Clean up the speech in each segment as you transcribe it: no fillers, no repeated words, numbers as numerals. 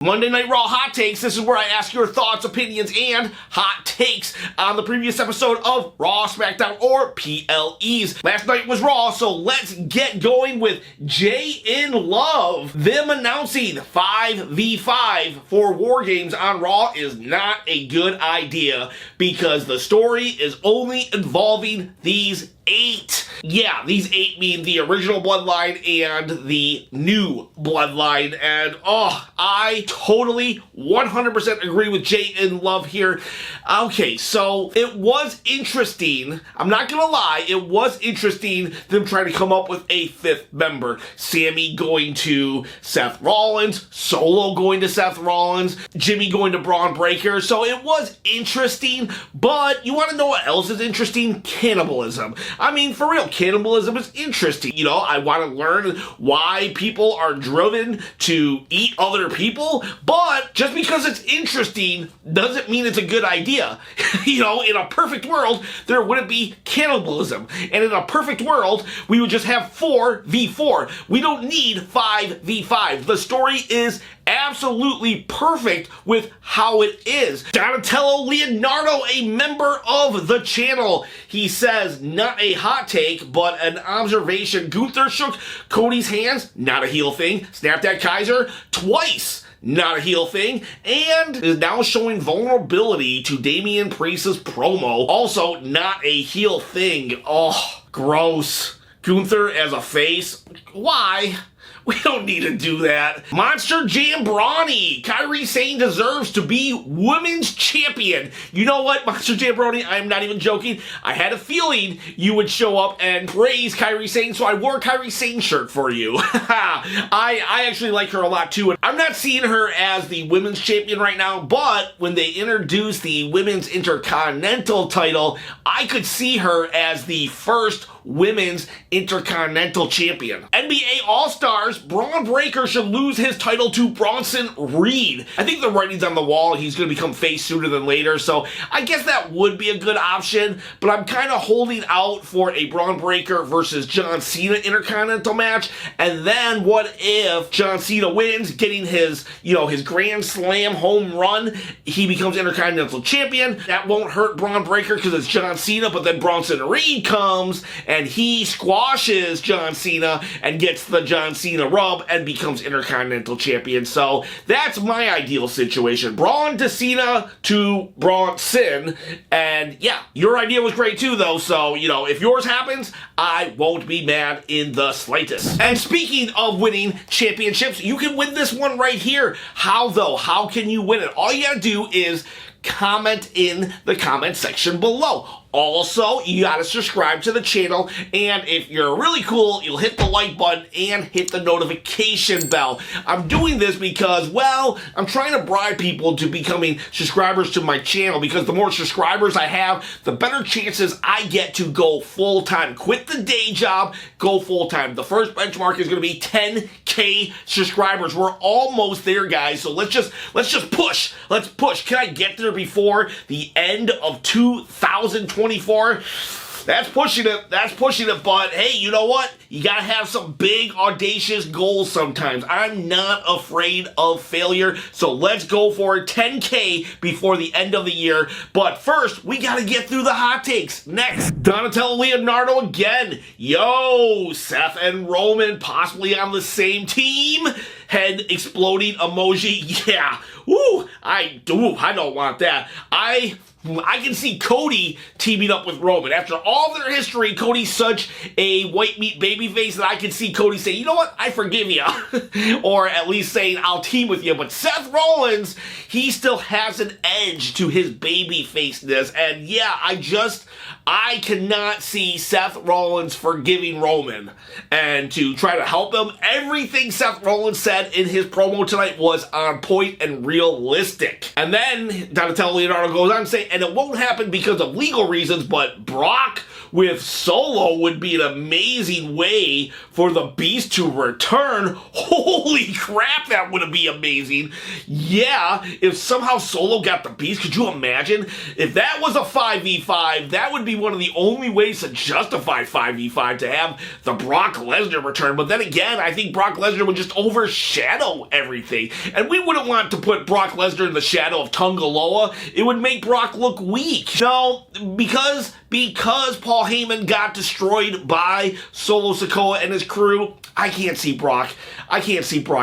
Monday Night Raw Hot Takes. This is where I ask your thoughts, opinions, and hot takes on the previous episode of Raw, SmackDown, or PLEs. Last night was Raw, so let's get going with Jay and Love. Them announcing 5v5 for War Games on Raw is not a good idea because the story is only involving these 8. Yeah, these 8 mean the original Bloodline and the new Bloodline. And I totally 100% agree with Jay and Love here. Okay, so it was interesting. I'm not gonna lie, it was interesting them trying to come up with a 5th member. Sammy going to Seth Rollins, Solo going to Seth Rollins, Jimmy going to Braun Breaker. So it was interesting, but you want to know what else is interesting? Cannibalism. I mean, for real, cannibalism is interesting. You know, I want to learn why people are driven to eat other people, but just because it's interesting doesn't mean it's a good idea. You know, in a perfect world, there wouldn't be cannibalism. And in a perfect world, we would just have 4v4. We don't need 5v5. The story is absolutely perfect with how it is. Donatello Leonardo, a member of the channel, he says, not a hot take, but an observation. Gunther shook Cody's hands, not a heel thing. Snapped at Kaiser twice, not a heel thing, and is now showing vulnerability to Damian Priest's promo, also not a heel thing. Oh, gross. Gunther as a face? Why? We don't need to do that. Monster Jam Brawny. Kairi Sane deserves to be women's champion. You know what, Monster Jam Brawny? I'm not even joking. I had a feeling you would show up and praise Kairi Sane, so I wore a Kairi Sane shirt for you. I actually like her a lot too. I'm not seeing her as the women's champion right now, but when they introduced the women's Intercontinental title, I could see her as the first women's Intercontinental champion. NBA All-Stars, Braun Breaker should lose his title to Bronson Reed. I think the writing's on the wall. He's going to become face sooner than later, so I guess that would be a good option, but I'm kind of holding out for a Braun Breaker versus John Cena Intercontinental match, and then what if John Cena wins, getting his, his Grand Slam home run, he becomes Intercontinental champion. That won't hurt Braun Breaker because it's John Cena, but then Bronson Reed comes and he squashes John Cena and gets the John Cena rub and becomes Intercontinental champion. So that's my ideal situation. Braun to Cena to Bronson. And yeah, your idea was great too though. So, if yours happens, I won't be mad in the slightest. And speaking of winning championships, you can win this one right here. How though? How can you win it? All you gotta do is comment in the comment section below. Also, you gotta subscribe to the channel, and if you're really cool, you'll hit the like button and hit the notification bell. I'm doing this because, well, I'm trying to bribe people to becoming subscribers to my channel, because the more subscribers I have, the better chances I get to go full-time. Quit the day job, go full-time. The first benchmark is gonna be 10K subscribers. We're almost there, guys, so let's just push. Let's push. Can I get there before the end of 2024? That's pushing it, but hey, you know what? You gotta have some big, audacious goals sometimes. I'm not afraid of failure, so let's go for 10K before the end of the year. But first, we gotta get through the hot takes. Next, Donatello Leonardo again. Yo, Seth and Roman possibly on the same team. Head exploding emoji. Yeah. Ooh, I don't want that. I can see Cody teaming up with Roman. After all their history, Cody's such a white meat babyface that I can see Cody saying, you know what, I forgive you. Or at least saying, I'll team with you. But Seth Rollins, he still has an edge to his babyfaceness. And yeah, I cannot see Seth Rollins forgiving Roman and to try to help him. Everything Seth Rollins said in his promo tonight was on point and realistic. And then Donatello Leonardo goes on to say, and it won't happen because of legal reasons, but Brock with Solo would be an amazing way for the Beast to return. Holy crap, that would be amazing. Yeah, if somehow Solo got the Beast, could you imagine? If that was a 5v5, that would be one of the only ways to justify 5v5, to have the Brock Lesnar return. But then again, I think Brock Lesnar would just overshadow everything. And we wouldn't want to put Brock Lesnar in the shadow of Tungaloa. It would make Brock look weak. No, because Paul Heyman got destroyed by Solo Sikoa and his crew, I can't see Brock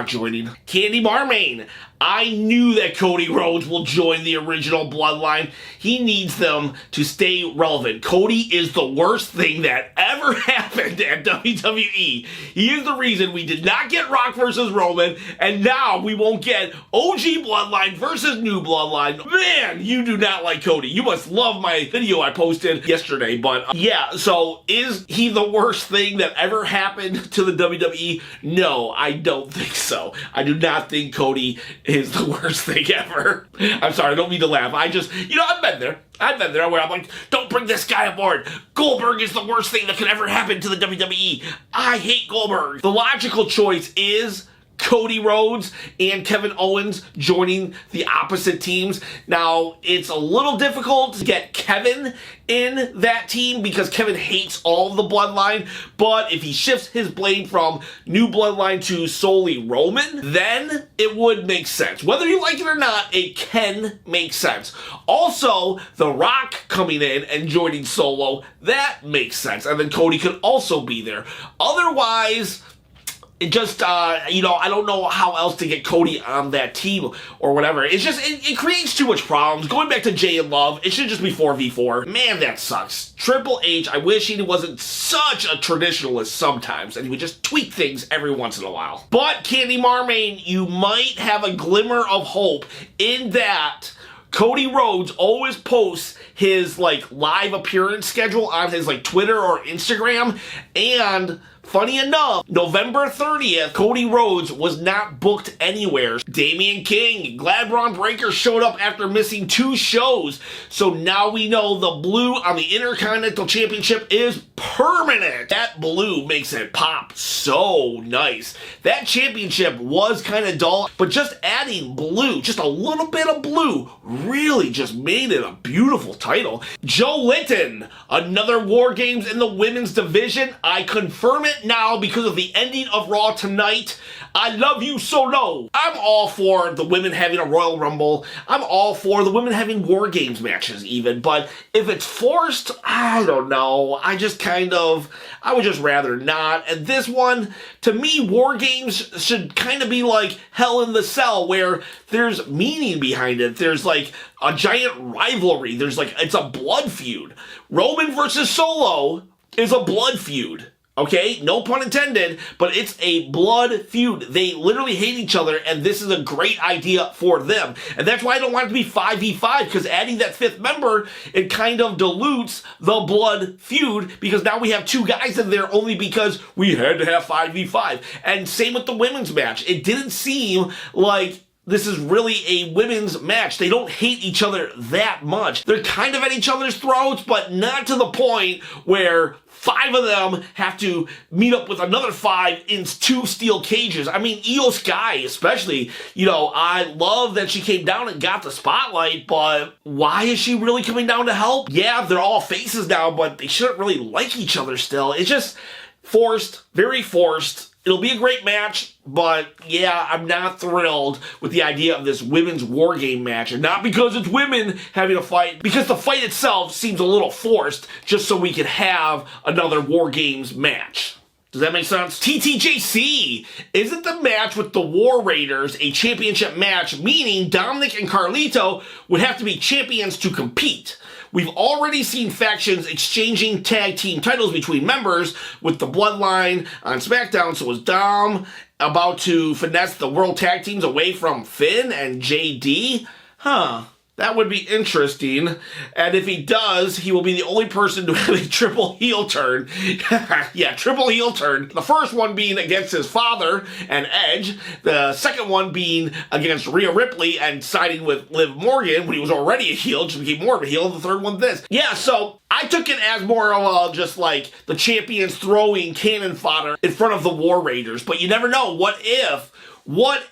joining. Candy Marmain. I knew that Cody Rhodes will join the original Bloodline. He needs them to stay relevant. Cody is the worst thing that ever happened at WWE. He is the reason we did not get Rock versus Roman, and now we won't get OG Bloodline versus New Bloodline. Man, you do not like Cody. You must love my video I posted yesterday, but yeah, so is he the worst thing that ever happened to the WWE? No, I don't think so. I do not think Cody is the worst thing ever. I'm sorry, I don't mean to laugh. I've been there. Where I'm like, don't bring this guy aboard. Goldberg is the worst thing that could ever happen to the WWE. I hate Goldberg. The logical choice is Cody Rhodes and Kevin Owens joining the opposite teams. Now, it's a little difficult to get Kevin in that team because Kevin hates all of the Bloodline, but if he shifts his blame from New Bloodline to solely Roman, then it would make sense. Whether you like it or not, it can make sense. Also, The Rock coming in and joining Solo, that makes sense. And then Cody could also be there. Otherwise, it just, I don't know how else to get Cody on that team or whatever. It's just, it creates too much problems. Going back to Jay and Love, it should just be 4v4. Man, that sucks. Triple H, I wish he wasn't such a traditionalist sometimes, and he would just tweak things every once in a while. But, Candy Marmain, you might have a glimmer of hope in that Cody Rhodes always posts his, live appearance schedule on his, Twitter or Instagram, and funny enough, November 30th, Cody Rhodes was not booked anywhere. Damian King, glad Braun Breaker showed up after missing 2 shows. So now we know the blue on the Intercontinental Championship is permanent. That blue makes it pop so nice. That championship was kind of dull, but just adding blue, just a little bit of blue, really just made it a beautiful title. Joe Litton, another War Games in the women's division. I confirm it now because of the ending of Raw tonight. I love you Solo. I'm all for the women having a Royal Rumble. I'm all for the women having War Games matches even, but if it's forced, I don't know. I would just rather not. And this one, to me, War Games should kind of be like Hell in the Cell, where there's meaning behind it. There's a giant rivalry. It's a blood feud. Roman versus Solo is a blood feud. Okay, no pun intended, but it's a blood feud. They literally hate each other, and this is a great idea for them. And that's why I don't want it to be 5v5, because adding that 5th member, it kind of dilutes the blood feud, because now we have 2 guys in there only because we had to have 5v5. And same with the women's match. It didn't seem like this is really a women's match. They don't hate each other that much. They're kind of at each other's throats, but not to the point where 5 of them have to meet up with another 5 in 2 steel cages. I mean, Io Sky especially, I love that she came down and got the spotlight, but why is she really coming down to help? Yeah, they're all faces now, but they shouldn't really like each other still. It's just forced, very forced. It'll be a great match, but yeah, I'm not thrilled with the idea of this women's War Game match. And not because it's women having a fight, because the fight itself seems a little forced, just so we could have another War Games match. Does that make sense? TTJC, isn't the match with the War Raiders a championship match, meaning Dominik and Carlito would have to be champions to compete? We've already seen factions exchanging tag team titles between members with the Bloodline on SmackDown, so was Dom about to finesse the World Tag Teams away from Finn and JD? Huh. That would be interesting. And if he does, he will be the only person to have a triple heel turn. Yeah, triple heel turn. The first one being against his father and Edge. The second one being against Rhea Ripley and siding with Liv Morgan when he was already a heel, just became more of a heel. The third one this. Yeah, so I took it as more of just like the champions throwing cannon fodder in front of the War Raiders. But you never know. What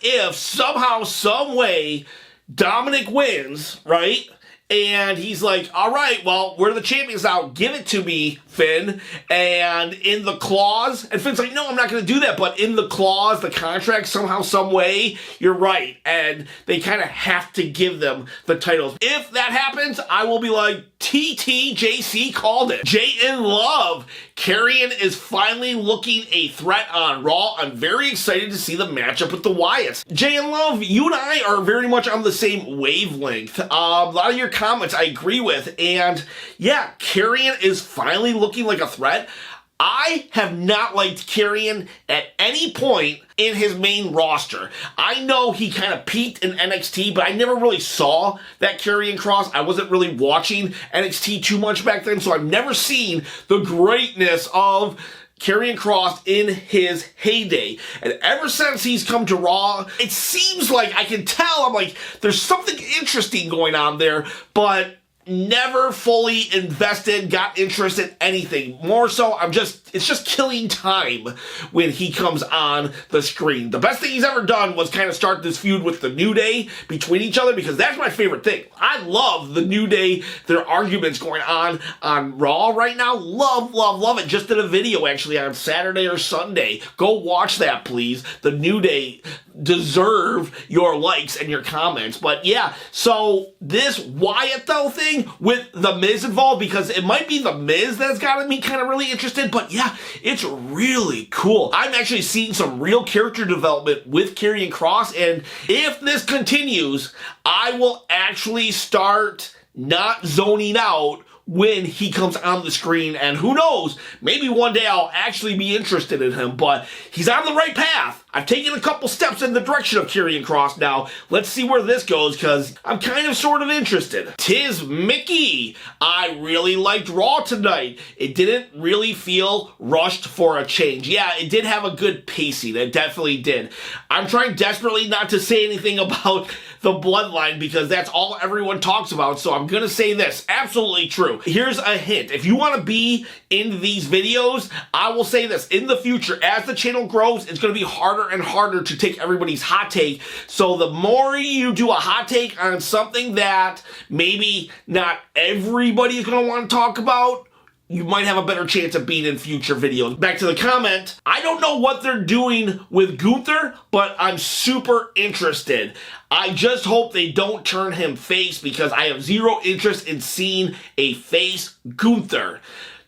if somehow, some way, Dominik wins, right? And he's like, all right, well, we're the champions now. Give it to me, Finn. And in the clause, and Finn's like, no, I'm not going to do that. But in the clause, the contract, somehow, some way, you're right. And they kind of have to give them the titles. If that happens, I will be like, TTJC called it. Jay in Love. Karrion is finally looking a threat on Raw. I'm very excited to see the matchup with the Wyatts. Jay in Love, you and I are very much on the same wavelength. A lot of your comments I agree with. And yeah, Karrion is finally looking like a threat. I have not liked Karrion at any point in his main roster. I know he kind of peaked in NXT, but I never really saw that Karrion Kross. I wasn't really watching NXT too much back then, so I've never seen the greatness of Karrion Kross in his heyday. And ever since he's come to Raw, it seems like I can tell, I'm like, there's something interesting going on there, but never fully invested, got interest in anything. More so, it's just killing time when he comes on the screen. The best thing he's ever done was kind of start this feud with the New Day between each other, because that's my favorite thing. I love the New Day, their arguments going on Raw right now. Love it. Just did a video actually on Saturday or Sunday. Go watch that, please. The New Day deserve your likes and your comments. But yeah, so this Wyatt though thing with The Miz involved, because it might be The Miz that's gotten me kind of really interested, but yeah, it's really cool. I'm actually seeing some real character development with Karrion Kross, and if this continues, I will actually start not zoning out when he comes on the screen, and who knows, maybe one day I'll actually be interested in him, but he's on the right path. I've taken a couple steps in the direction of Karrion Kross now. Let's see where this goes, because I'm kind of sort of interested. Tis Mickey. I really liked Raw tonight. It didn't really feel rushed for a change. Yeah, it did have a good pacing. It definitely did. I'm trying desperately not to say anything about the Bloodline, because that's all everyone talks about, so I'm gonna say this. Absolutely true. Here's a hint. If you want to be in these videos, I will say this. In the future, as the channel grows, it's going to be harder and harder to take everybody's hot take. So the more you do a hot take on something that maybe not everybody is going to want to talk about, you might have a better chance of being in future videos. Back to the comment. I don't know what they're doing with Gunther, but I'm super interested. I just hope they don't turn him face, because I have zero interest in seeing a face Gunther.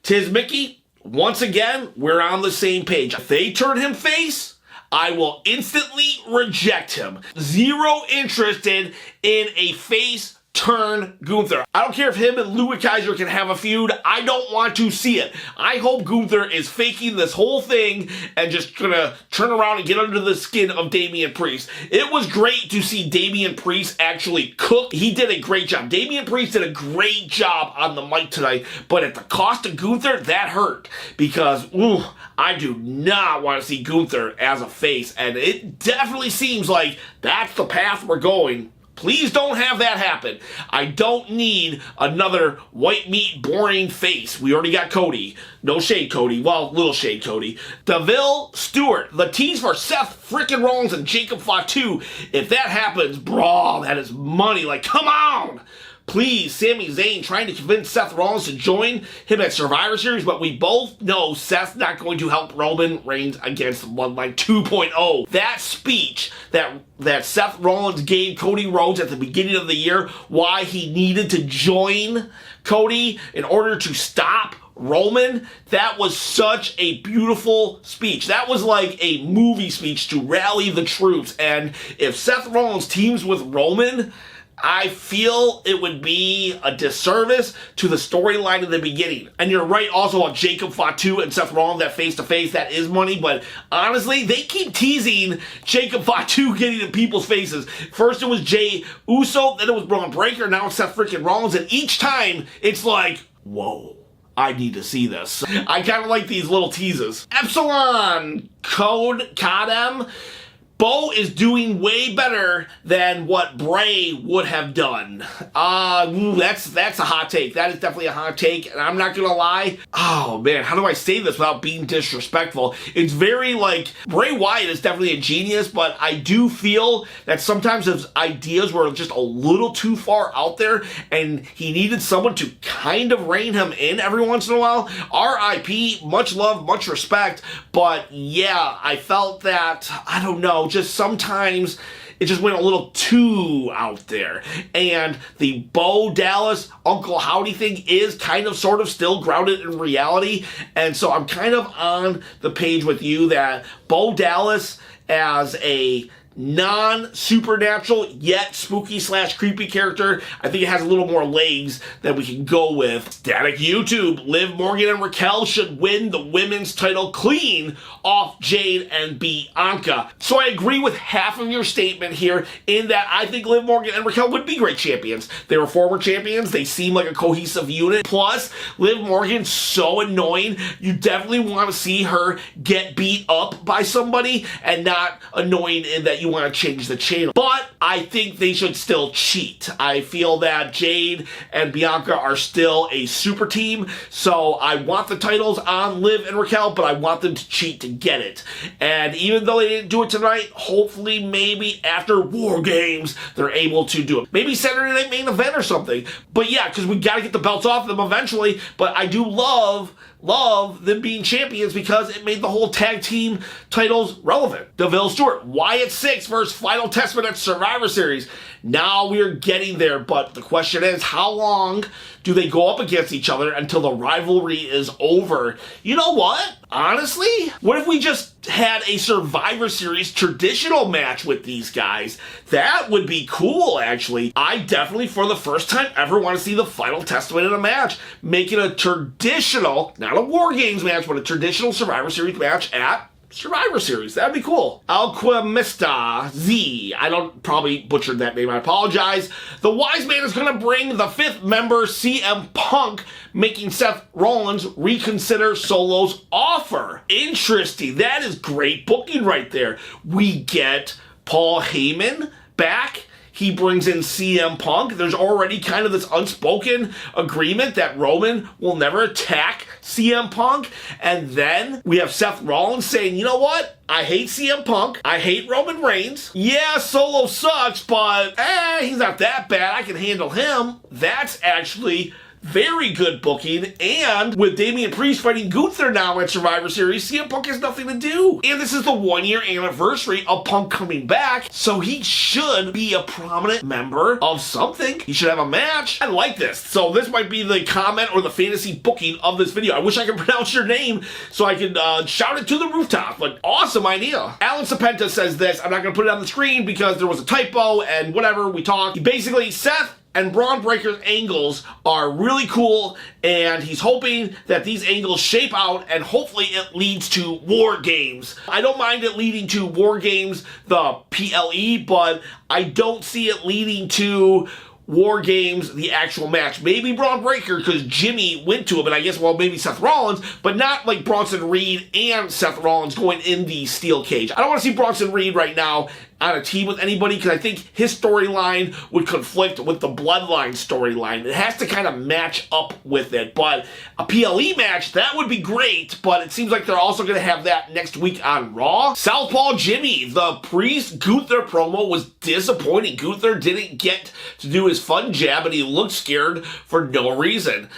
Tis Mickey, once again, we're on the same page. If they turn him face, I will instantly reject him. Zero interested in a face turn Gunther. I don't care if him and Louis Kaiser can have a feud. I don't want to see it. I hope Gunther is faking this whole thing and just gonna turn around and get under the skin of Damian Priest. It was great to see Damian Priest actually cook. He did a great job. Damian Priest did a great job on the mic tonight, but at the cost of Gunther, that hurt, because I do not want to see Gunther as a face, and it definitely seems like that's the path we're going. Please don't have that happen. I don't need another white meat boring face. We already got Cody. No shade, Cody. Well, little shade, Cody. Deville Stewart. The tease for Seth frickin' Rollins and Jacob Fatu. If that happens, bro, that is money. Like, come on. Please, Sami Zayn trying to convince Seth Rollins to join him at Survivor Series, but we both know Seth's not going to help Roman Reigns against Bloodline 2.0. That speech that Seth Rollins gave Cody Rhodes at the beginning of the year, why he needed to join Cody in order to stop Roman, that was such a beautiful speech. That was like a movie speech to rally the troops. And if Seth Rollins teams with Roman, I feel it would be a disservice to the storyline in the beginning. And you're right also on Jacob Fatu and Seth Rollins, that face-to-face, that is money, but honestly, they keep teasing Jacob Fatu getting in people's faces. First it was Jey Uso, then it was Braun Breaker, now it's Seth freaking Rollins, and each time it's like, whoa. I need to see this. I kind of like these little teases. Epsilon Code Kadem. Bo is doing way better than what Bray would have done. That's a hot take. That is definitely a hot take, and I'm not gonna lie. Oh man, how do I say this without being disrespectful? It's very like, Bray Wyatt is definitely a genius, but I do feel that sometimes his ideas were just a little too far out there, and he needed someone to kind of rein him in every once in a while. R.I.P., much love, much respect, but yeah, I felt that, I don't know, just sometimes it just went a little too out there. And the Bo Dallas Uncle Howdy thing is kind of sort of still grounded in reality. And so I'm kind of on the page with you that Bo Dallas as a non-supernatural yet spooky / creepy character, I think it has a little more legs that we can go with. Static YouTube, Liv Morgan and Raquel should win the women's title clean off Jade and Bianca. So I agree with half of your statement here in that I think Liv Morgan and Raquel would be great champions. They were former champions, they seem like a cohesive unit. Plus, Liv Morgan's so annoying, you definitely want to see her get beat up by somebody and not annoying in that you want to change the channel. But I think they should still cheat. I feel that Jade and Bianca are still a super team, so I want the titles on Liv and Raquel, but I want them to cheat to get it. And even though they didn't do it tonight, hopefully maybe after War Games, they're able to do it. Maybe Saturday Night Main Event or something. But yeah, because we got to get the belts off them eventually, but I do love them being champions because it made the whole tag team titles relevant. Deville Stewart, Wyatt 6 versus Final Testament at Survivor Series. Now we're getting there, but the question is, how long do they go up against each other until the rivalry is over? You know what? Honestly, what if we just had a Survivor Series traditional match with these guys? That would be cool, actually. I definitely, for the first time ever, want to see the Final Testament in a match. Make it a traditional, not a War Games match, but a traditional Survivor Series match at Survivor Series. That'd be cool. Alquimista Z. I don't probably butchered that name. I apologize. The Wise Man is going to bring the 5th member, CM Punk, making Seth Rollins reconsider Solo's offer. Interesting. That is great booking right there. We get Paul Heyman back. He brings in CM Punk. There's already kind of this unspoken agreement that Roman will never attack CM Punk. And then we have Seth Rollins saying, you know what? I hate CM Punk. I hate Roman Reigns. Yeah, Solo sucks, but he's not that bad. I can handle him. That's actually very good booking, and with Damian Priest fighting Gunther now at Survivor Series, CM Punk has nothing to do. And this is the 1-year anniversary of Punk coming back, so he should be a prominent member of something. He should have a match. I like this. So this might be the comment or the fantasy booking of this video. I wish I could pronounce your name so I could shout it to the rooftop, but awesome idea. Alan Sepenta says this. I'm not going to put it on the screen because there was a typo and whatever, we talked. Basically, Seth and Braun Breaker's angles are really cool, and he's hoping that these angles shape out and hopefully it leads to War Games. I don't mind it leading to War Games, the PLE, but I don't see it leading to War Games, the actual match. Maybe Braun Breaker, because Jimmy went to him, and I guess, well, maybe Seth Rollins, but not like Bronson Reed and Seth Rollins going in the steel cage. I don't want to see Bronson Reed right now on a team with anybody because I think his storyline would conflict with the Bloodline storyline. It has to kind of match up with it, but a PLE match, that would be great, but it seems like they're also going to have that next week on Raw. Southpaw Jimmy, the Priest Gunther promo was disappointing. Gunther didn't get to do his fun jab, and he looked scared for no reason.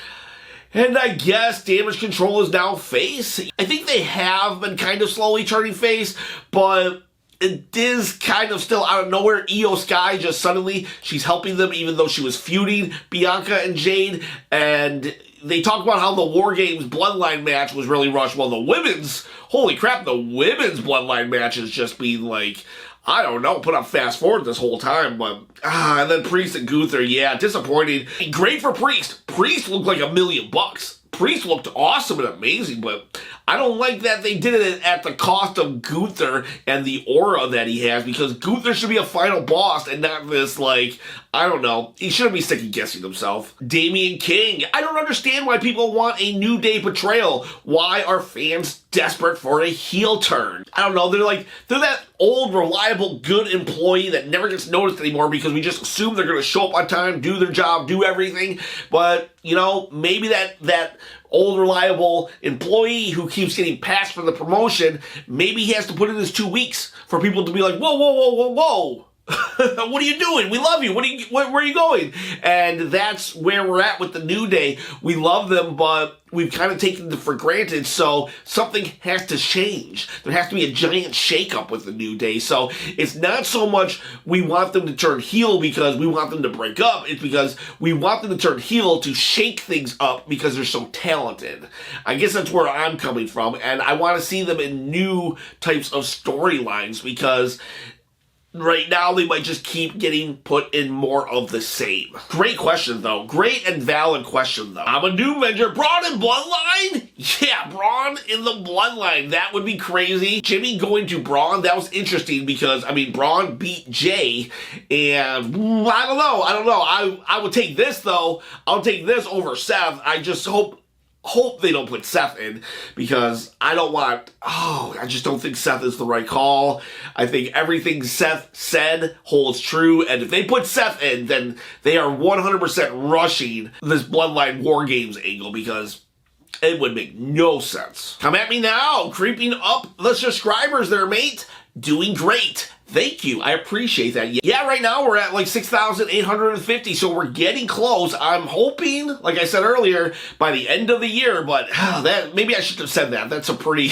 And I guess Damage Control is now face. I think they have been kind of slowly turning face, but it is kind of still out of nowhere. Io Sky just suddenly, she's helping them even though she was feuding Bianca and Jade. And they talk about how the War Games Bloodline match was really rushed. Well, the women's, holy crap, the women's Bloodline match is just being like, I don't know, put up fast forward this whole time, but and then Priest and Gunther, yeah, disappointing. Great for Priest. Priest looked like $1 million. Priest looked awesome and amazing, but I don't like that they did it at the cost of Gunther and the aura that he has, because Gunther should be a final boss and not this, like, I don't know. He shouldn't be second guessing himself. Damian King. I don't understand why people want a New Day portrayal. Why are fans desperate for a heel turn? I don't know. They're that old, reliable, good employee that never gets noticed anymore because we just assume they're going to show up on time, do their job, do everything. But, you know, maybe that old, reliable employee who keeps getting passed for the promotion, maybe he has to put in his 2 weeks for people to be like, whoa, whoa, whoa, whoa, whoa. What are you doing? We love you. Where are you going? And that's where we're at with the New Day. We love them, but we've kind of taken them for granted, so something has to change. There has to be a giant shakeup with the New Day. So it's not so much we want them to turn heel because we want them to break up. It's because we want them to turn heel to shake things up because they're so talented. I guess that's where I'm coming from, and I want to see them in new types of storylines because right now, they might just keep getting put in more of the same. Great question, though. Great and valid question, though. I'm a new venture. Braun in Bloodline? Yeah, Braun in the Bloodline. That would be crazy. Jimmy going to Braun, that was interesting because, I mean, Braun beat Jay, and I don't know. I would take this, though. I'll take this over Seth. I just hope they don't put Seth in because I just don't think Seth is the right call. I think everything Seth said holds true, and if they put Seth in, then they are 100% rushing this Bloodline War Games angle because it would make no sense. Come at me now, creeping up the subscribers there, mate. Doing great. Thank you. I appreciate that. Yeah, right now we're at like 6,850, so we're getting close. I'm hoping, like I said earlier, by the end of the year, but that maybe I should have said that. That's a pretty...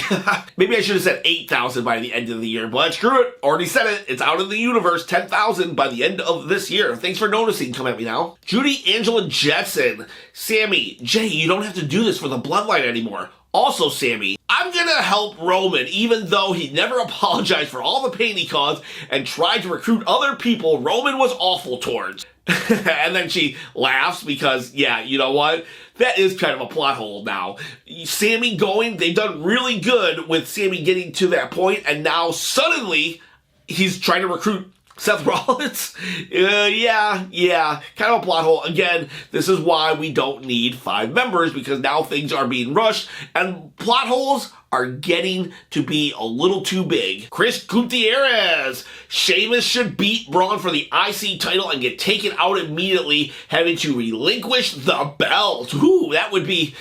maybe I should have said 8,000 by the end of the year, but screw it. Already said it. It's out in the universe. 10,000 by the end of this year. Thanks for noticing. Come at me now. Judy Angela Jetson. Sammy, Jay, you don't have to do this for the Bloodline anymore. Also, Sammy, I'm gonna help Roman even though he never apologized for all the pain he caused and tried to recruit other people Roman was awful towards. And then she laughs because, yeah, you know what? That is kind of a plot hole now. Sammy going, they've done really good with Sammy getting to that point, and now suddenly he's trying to recruit Seth Rollins? Yeah, kind of a plot hole. Again, this is why we don't need 5 members, because now things are being rushed, and plot holes are getting to be a little too big. Chris Gutierrez. Sheamus should beat Braun for the IC title and get taken out immediately, having to relinquish the belt. Ooh, that would be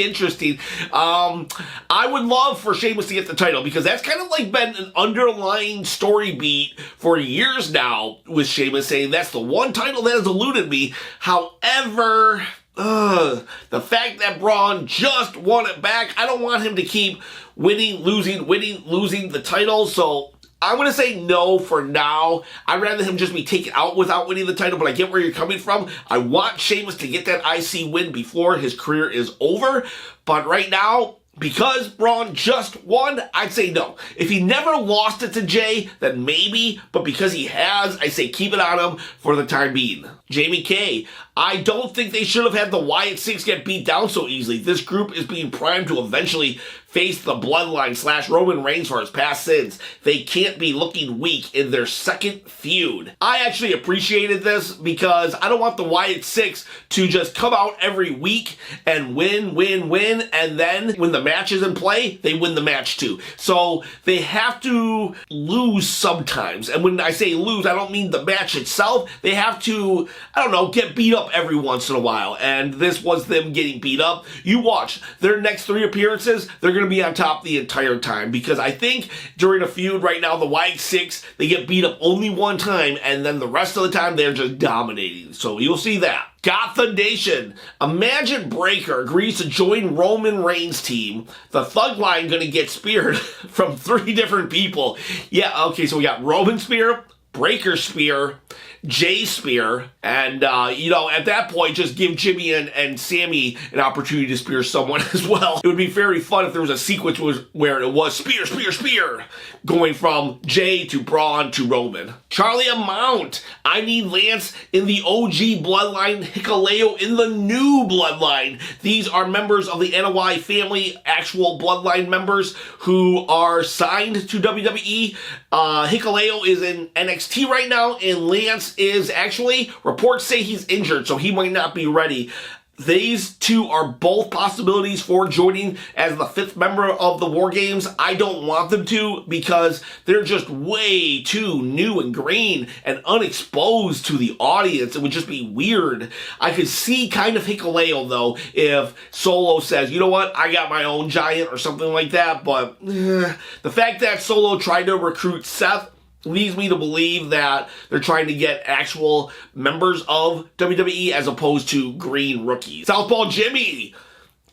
interesting. I would love for Sheamus to get the title because that's kind of like been an underlying story beat for years now with Sheamus saying that's the one title that has eluded me. However, the fact that Braun just won it back, I don't want him to keep winning, losing the title, so I'm going to say no for now. I'd rather him just be taken out without winning the title, but I get where you're coming from. I want Sheamus to get that IC win before his career is over, but right now, because Braun just won, I'd say no. If he never lost it to Jay, then maybe, but because he has, I say keep it on him for the time being. Jamie K. I don't think they should have had the Wyatt 6 get beat down so easily. This group is being primed to eventually face the Bloodline / Roman Reigns for his past sins. They can't be looking weak in their second feud. I actually appreciated this because I don't want the Wyatt 6 to just come out every week and win, and then when the match is in play, they win the match too. So they have to lose sometimes. And when I say lose, I don't mean the match itself. They have to, I don't know, get beat up every once in a while. And this was them getting beat up. You watch their next 3 appearances, they're going to be on top the entire time, because I think during a feud right now, the Wyatt 6, they get beat up only one time, and then the rest of the time they're just dominating. So you'll see that. Gotham Nation. Imagine Breaker agrees to join Roman Reigns' team. The Thug Line gonna get speared from 3 different people. Yeah, okay, so we got Roman spear, Breaker Spear, Jay Spear, and, at that point, just give Jimmy and Sammy an opportunity to spear someone as well. It would be very fun if there was a sequence where it was spear, spear, spear, going from Jay to Braun to Roman. Charlie Amount, I need Lance in the OG Bloodline, Hikuleo in the new Bloodline. These are members of the NOI family, actual Bloodline members who are signed to WWE. Hikuleo is in NXT right now, and Lance is actually, reports say he's injured, so he might not be ready. These two are both possibilities for joining as the 5th member of the War Games. I don't want them to because they're just way too new and green and unexposed to the audience. It would just be weird. I could see kind of Hikuleo, though, if Solo says, you know what, I got my own giant or something like that. But the fact that Solo tried to recruit Seth leads me to believe that they're trying to get actual members of WWE as opposed to green rookies. Southpaw Jimmy,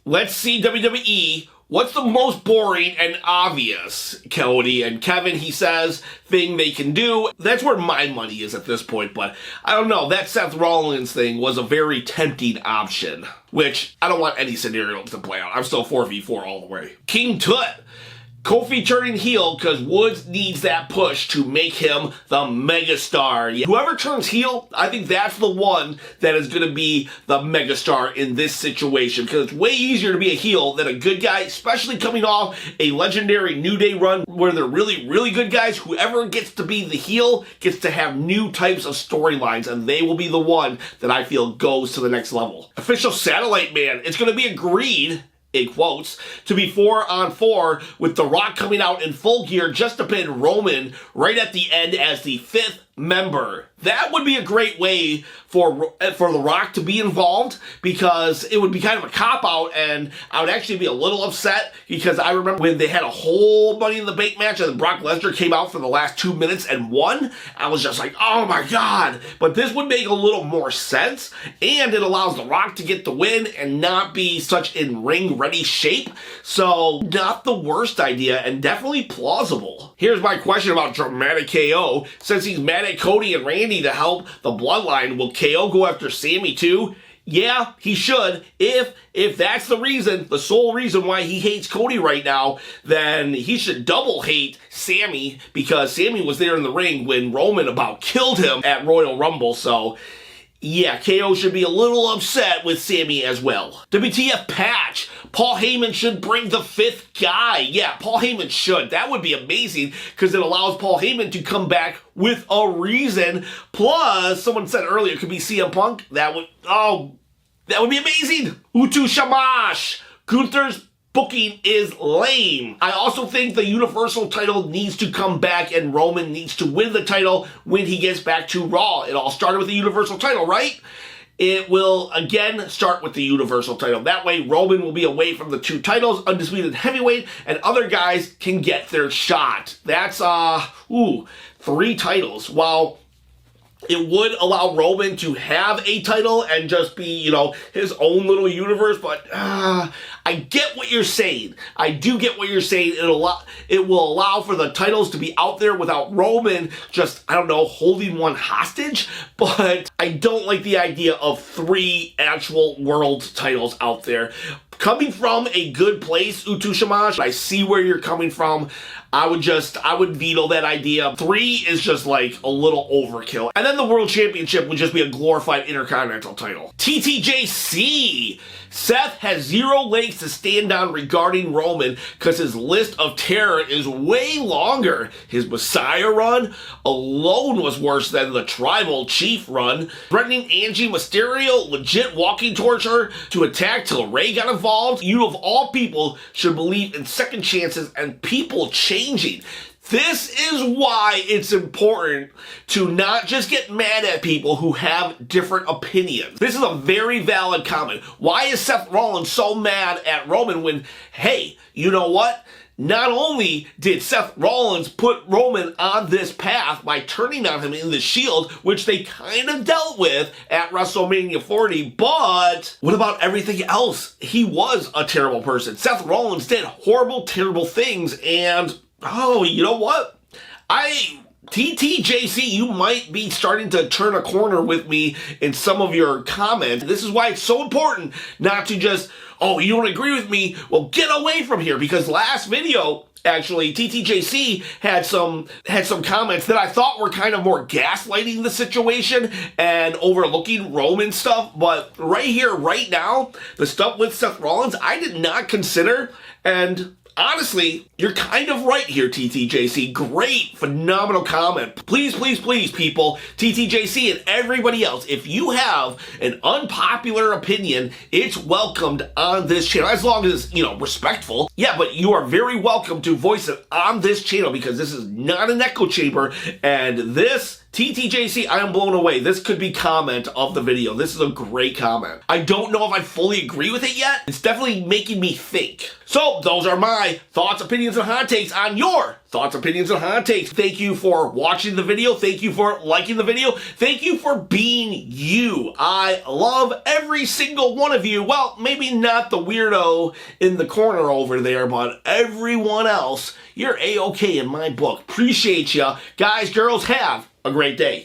let's see WWE. What's the most boring and obvious, Cody and Kevin, he says, thing they can do? That's where my money is at this point, but I don't know. That Seth Rollins thing was a very tempting option, which I don't want any scenario to play out. I'm still 4v4 all the way. King Tut. Kofi turning heel because Woods needs that push to make him the megastar. Yeah. Whoever turns heel, I think that's the one that is going to be the megastar in this situation because it's way easier to be a heel than a good guy, especially coming off a legendary New Day run where they're really, really good guys. Whoever gets to be the heel gets to have new types of storylines, and they will be the one that I feel goes to the next level. Official Satellite Man, it's going to be agreed, in quotes, to be 4-on-4 with The Rock coming out in full gear just to pin Roman right at the end as the 5th member. That would be a great way for The Rock to be involved because it would be kind of a cop-out, and I would actually be a little upset because I remember when they had a whole Money in the Bank match and Brock Lesnar came out for the last 2 minutes and won. I was just like, oh my god. But this would make a little more sense, and it allows The Rock to get the win and not be such in ring-ready shape. So, not the worst idea and definitely plausible. Here's my question about dramatic KO. Since he's mad at Cody and Randy to help the Bloodline, will KO go after Sammy too? Yeah, he should. If that's the reason, the sole reason why he hates Cody right now, then he should double hate Sammy because Sammy was there in the ring when Roman about killed him at Royal Rumble. So yeah, KO should be a little upset with Sammy as well. WTF Patch. Paul Heyman should bring the 5th guy. Yeah, Paul Heyman should. That would be amazing because it allows Paul Heyman to come back with a reason. Plus, someone said earlier it could be CM Punk. That would be amazing. Utu Shamash. Gunther's booking is lame. I also think the Universal title needs to come back and Roman needs to win the title when he gets back to Raw. It all started with the Universal title, right? It will again start with the Universal title. That way Roman will be away from the 2 titles, Undisputed Heavyweight, and other guys can get their shot. That's 3 titles. While it would allow Roman to have a title and just be, his own little universe, but I get what you're saying. I do get what you're saying. It will allow for the titles to be out there without Roman just, holding one hostage, but I don't like the idea of 3 actual world titles out there. Coming from a good place, Utu Shamash, I see where you're coming from. I would veto that idea. 3 is just like a little overkill. And then the World Championship would just be a glorified Intercontinental title. TTJC. Seth has 0 legs to stand on regarding Roman because his list of terror is way longer. His Messiah run alone was worse than the Tribal Chief run. Threatening Angie Mysterio, legit walking towards her to attack till Ray got involved. You of all people should believe in second chances and people changing. This is why it's important to not just get mad at people who have different opinions. This is a very valid comment. Why is Seth Rollins so mad at Roman when, hey, you know what? Not only did Seth Rollins put Roman on this path by turning on him in the Shield, which they kind of dealt with at WrestleMania 40, but what about everything else? He was a terrible person. Seth Rollins did horrible, terrible things, and oh, you know what? I TTJC, you might be starting to turn a corner with me in some of your comments. This is why it's so important not to just, oh, you don't agree with me? Well, get away from here, because last video, actually, TTJC had some comments that I thought were kind of more gaslighting the situation and overlooking Roman stuff. But right here, right now, the stuff with Seth Rollins, I did not consider. And honestly, you're kind of right here, TTJC. Great, phenomenal comment. Please, please, please, people, TTJC and everybody else, if you have an unpopular opinion, it's welcomed on this channel, as long as, you know, respectful. Yeah, but you are very welcome to voice it on this channel, because this is not an echo chamber, and this, TTJC, I am blown away. This could be comment of the video. This is a great comment. I don't know if I fully agree with it yet. It's definitely making me think. So those are my thoughts, opinions, and hot takes on your thoughts, opinions, and hot takes. Thank you for watching the video. Thank you for liking the video. Thank you for being you. I love every single one of you. Well, maybe not the weirdo in the corner over there, but everyone else, you're A-okay in my book. Appreciate ya. Guys, girls, have a great day.